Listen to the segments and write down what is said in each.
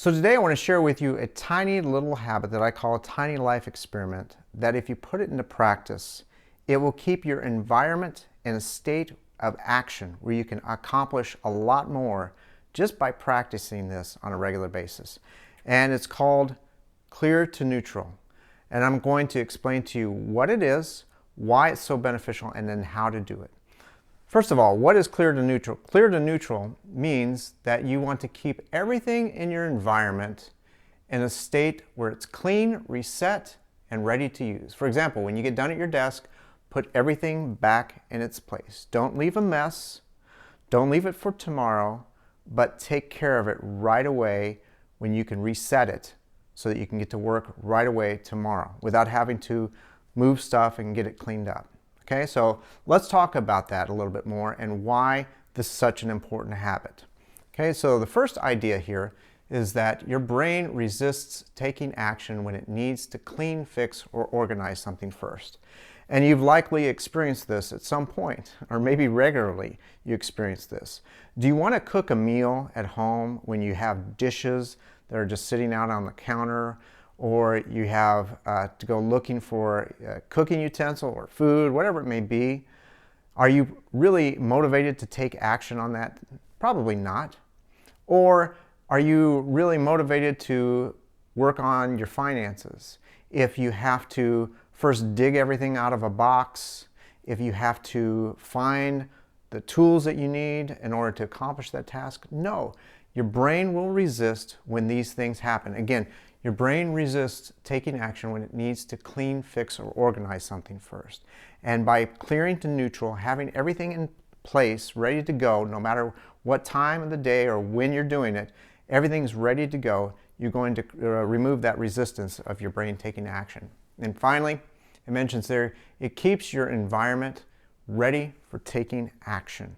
So today I want to share with you a tiny little habit that I call a tiny life experiment that if you put it into practice, it will keep your environment in a state of action where you can accomplish a lot more just by practicing this on a regular basis. And it's called Clear to Neutral. And I'm going to explain to you what it is, why it's so beneficial, and then how to do it. First of all, what is clear to neutral? Clear to neutral means that you want to keep everything in your environment in a state where it's clean, reset, and ready to use. For example, when you get done at your desk, put everything back in its place. Don't leave a mess. Don't leave it for tomorrow, but take care of it right away when you can reset it so that you can get to work right away tomorrow without having to move stuff and get it cleaned up. Okay, so let's talk about that a little bit more and why this is such an important habit. Okay, so the first idea here is that your brain resists taking action when it needs to clean, fix, or organize something first. And you've likely experienced this at some point, or maybe regularly you experience this. Do you want to cook a meal at home when you have dishes that are just sitting out on the counter, or you have to go looking for a cooking utensil or food, whatever it may be? Are you really motivated to take action on that? Probably not. Or are you really motivated to work on your finances? If you have to first dig everything out of a box, if you have to find the tools that you need in order to accomplish that task? No. Your brain will resist when these things happen. Again, your brain resists taking action when it needs to clean, fix, or organize something first. And by clearing to neutral, having everything in place, ready to go, no matter what time of the day or when you're doing it, everything's ready to go, you're going to remove that resistance of your brain taking action. And finally, it mentions there, it keeps your environment ready for taking action.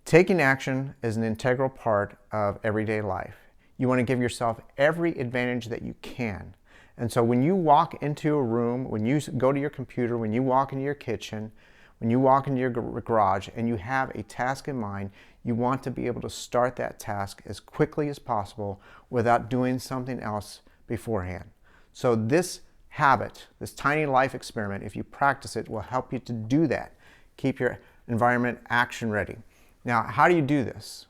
Taking action is an integral part of everyday life. You want to give yourself every advantage that you can. And so when you walk into a room, when you go to your computer, when you walk into your kitchen, when you walk into your garage and you have a task in mind, you want to be able to start that task as quickly as possible without doing something else beforehand. So this habit, this tiny life experiment, if you practice it, will help you to do that. Keep your environment action ready. Now, how do you do this?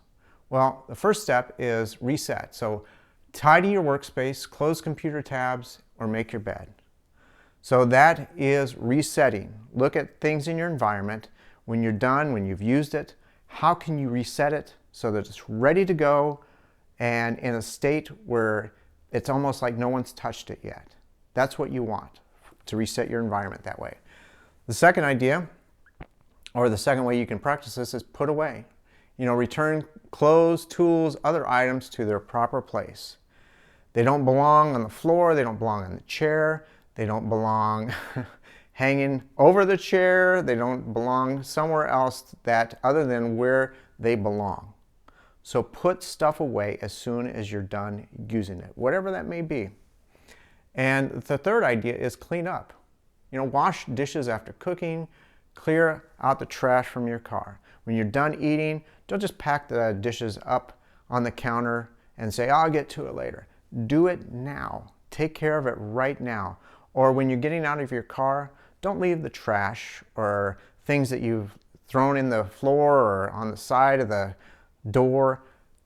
Well, the first step is reset. So tidy your workspace, close computer tabs, or make your bed. So that is resetting. Look at things in your environment. When you're done, when you've used it, how can you reset it so that it's ready to go and in a state where it's almost like no one's touched it yet? That's what you want, to reset your environment that way. The second idea, or the second way you can practice this, is put away. Return clothes, tools, other items to their proper place. They don't belong on the floor, they don't belong on the chair, they don't belong hanging over the chair, they don't belong somewhere else that other than where they belong. So put stuff away as soon as you're done using it, whatever that may be. And the third idea is clean up. Wash dishes after cooking, clear out the trash from your car. When you're done eating, don't just pack the dishes up on the counter and say, I'll get to it later. Do it now. Take care of it right now. Or when you're getting out of your car, don't leave the trash or things that you've thrown in the floor or on the side of the door.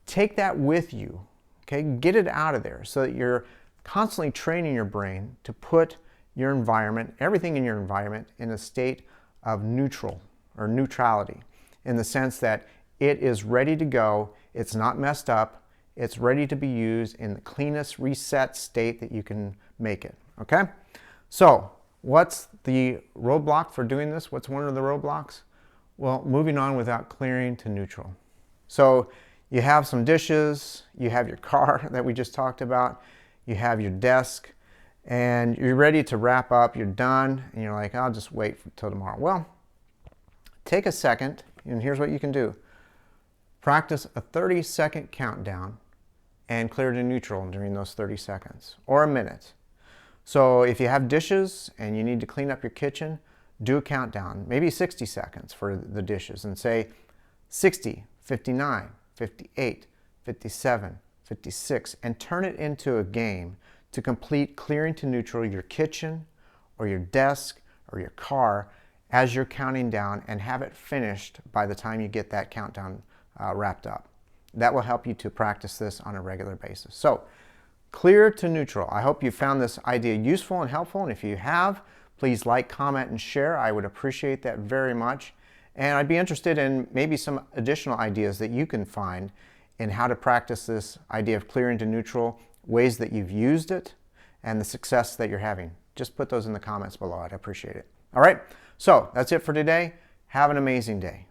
Take that with you. Okay? Get it out of there so that you're constantly training your brain to put your environment, everything in your environment, in a state of neutral or neutrality, in the sense that it is ready to go, it's not messed up, it's ready to be used in the cleanest reset state that you can make it, okay? So, what's the roadblock for doing this? What's one of the roadblocks? Well, moving on without clearing to neutral. So, you have some dishes, you have your car that we just talked about, you have your desk, and you're ready to wrap up, you're done, and you're like, I'll just wait till tomorrow. Well, take a second, and here's what you can do. Practice a 30-second countdown and clear to neutral during those 30 seconds, or a minute. So if you have dishes and you need to clean up your kitchen, do a countdown, maybe 60 seconds for the dishes, and say 60, 59, 58, 57, 56, and turn it into a game to complete clearing to neutral your kitchen or your desk or your car as you're counting down, and have it finished by the time you get that countdown wrapped up. That will help you to practice this on a regular basis. So, clear to neutral. I hope you found this idea useful and helpful, and if you have, please like, comment, and share. I would appreciate that very much. And I'd be interested in maybe some additional ideas that you can find in how to practice this idea of clearing to neutral, ways that you've used it, and the success that you're having. Just put those in the comments below. I'd appreciate it. All right, so that's it for today. Have an amazing day.